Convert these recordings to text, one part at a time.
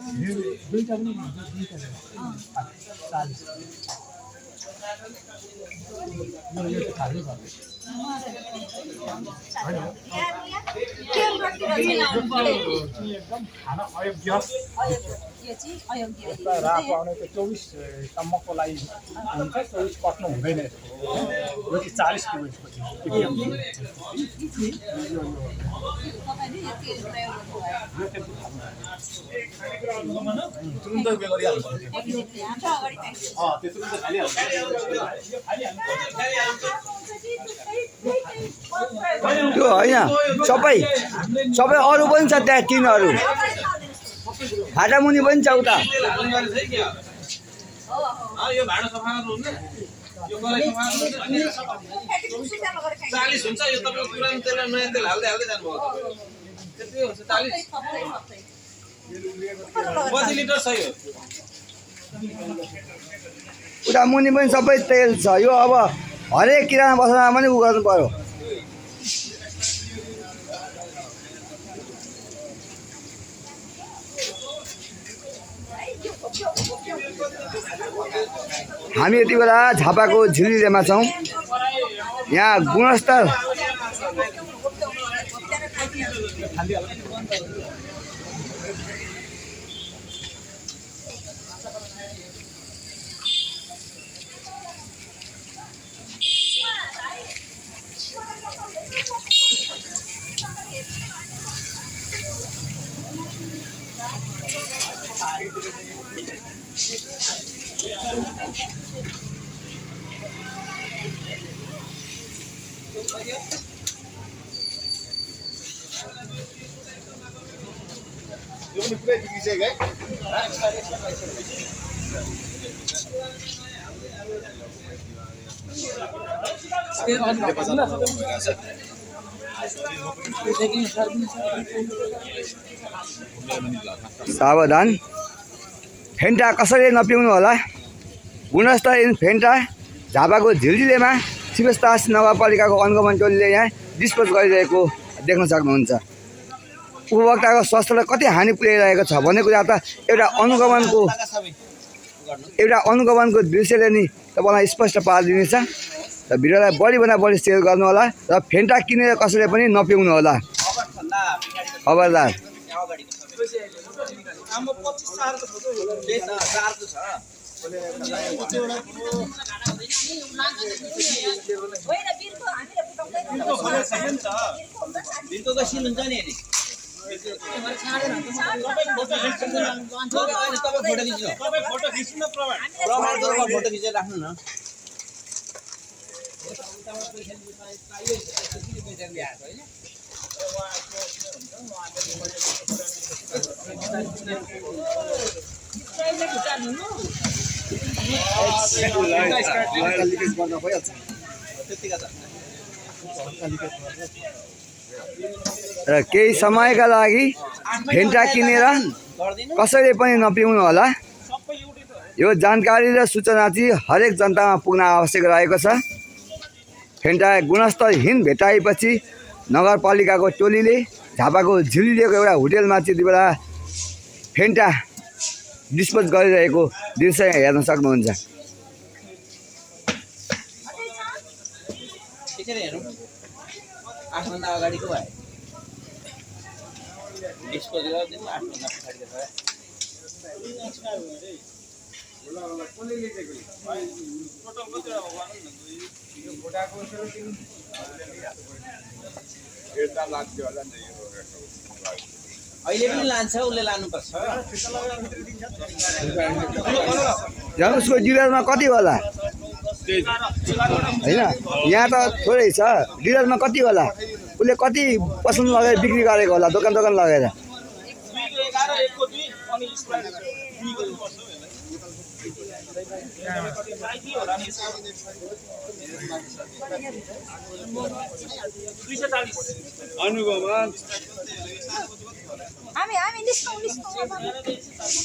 दुईटा पनि दुईटा 40 यो त खाली भयो एकदम खाना अयोग्य रातो आउने त 24 सम्मको लागि हुन्छ 24 पक्नु हुँदैन यो चाहिँ 40 त्यो होइन सबै अरू पनि छ त्यहाँ तिनहरू हाटामुनि पनि छ उता यो भाडा सफा गर्नुहुन्न यो गराइ सफा गर्नुहुन्न 40 हुन्छ यो तपाईको पुरानो तेल नयाँ तेल हाल्दै जानुभयो त्यति हुन्छ 40 कति लिटर छ यो उता मुनि पनि सबै तेल छ यो अब हरेक किराना पसलमा पनि उ गर्नु पर्यो हामी यति बेला झापाको झिलिरेमा छौँ यहाँ गुणस्तर यो पनि पुरै बिग्रिसक्यो है सावधान फेन्टा कसैले नपिउनु होला गुणस्तर इन फेन्टा झापाको झिलझिलेमा शिवस्तास नगरपालिकाको अनुगमन टोलीले यहाँ डिस्पोज गरिरहेको देख्न सक्नुहुन्छ उपभोक्ताको स्वास्थ्यलाई कति हानि पुर्याइरहेको छ भन्ने कुरा त एउटा अनुगमनको दृश्यले नि तपाईँलाई स्पष्ट पारिदिनेछ र भिडियोलाई बढीभन्दा बढी सेयर गर्नु होला र फेन्टा किनेर कसैले पनि नपिउनु होला खबरदार फोटो खिचेर राख्नु न र केही समयका लागि फेन्टा किनेर कसैले पनि नपिउनु होला यो जानकारी र सूचना चाहिँ हरेक जनतामा पुग्न आवश्यक रहेको छ फेन्टा गुणस्तरहीन भेटाएपछि नगरपालिकाको टोलीले झापाको झिलिएको एउटा होटेलमा चाहिँ त्यति बेला फेन्टा डिस्पोज गरिरहेको दृश्य हेर्न सक्नुहुन्छ अहिले पनि लान्छ उसले लानुपर्छ उसको डिलरमा कति होला होइन यहाँ त थोरै छ डिलरमा कति होला उसले कति पसन्द लगेर बिक्री गरेको होला दोकान लगेर अनुगमन हामी निस्कौँ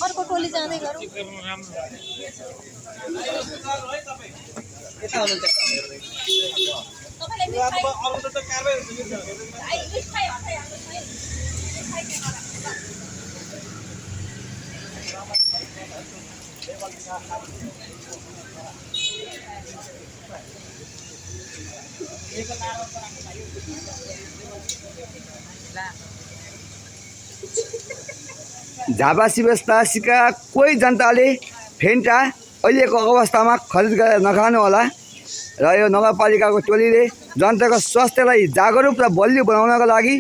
अर्को टोली जाँदै गरौँ झापा शिवस्तासीका कोही जनताले फेन्टा अहिलेको अवस्थामा खरिद गरेर नखानु होला र यो नगरपालिकाको टोलीले जनताको स्वास्थ्यलाई जागरुक र बलियो बनाउनको लागि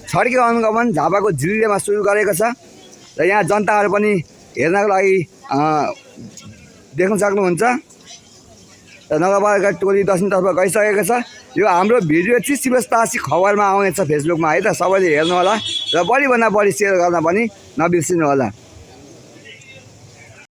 छड्के अनुगमन झापाको झिलिलेमा सुरु गरेको छ र यहाँ जनताहरू पनि हेर्नको लागि देख्न सक्नुहुन्छ र नगरपालिका टोली दक्षिणतर्फ गइसकेको छ। यो हाम्रो भिडियो चाहिँ शिवस्तासी खबरमा आउनेछ फेसबुकमा है त, सबैले हेर्नु होला र बढीभन्दा बढी सेयर गर्न पनि नबिर्सिनु होला।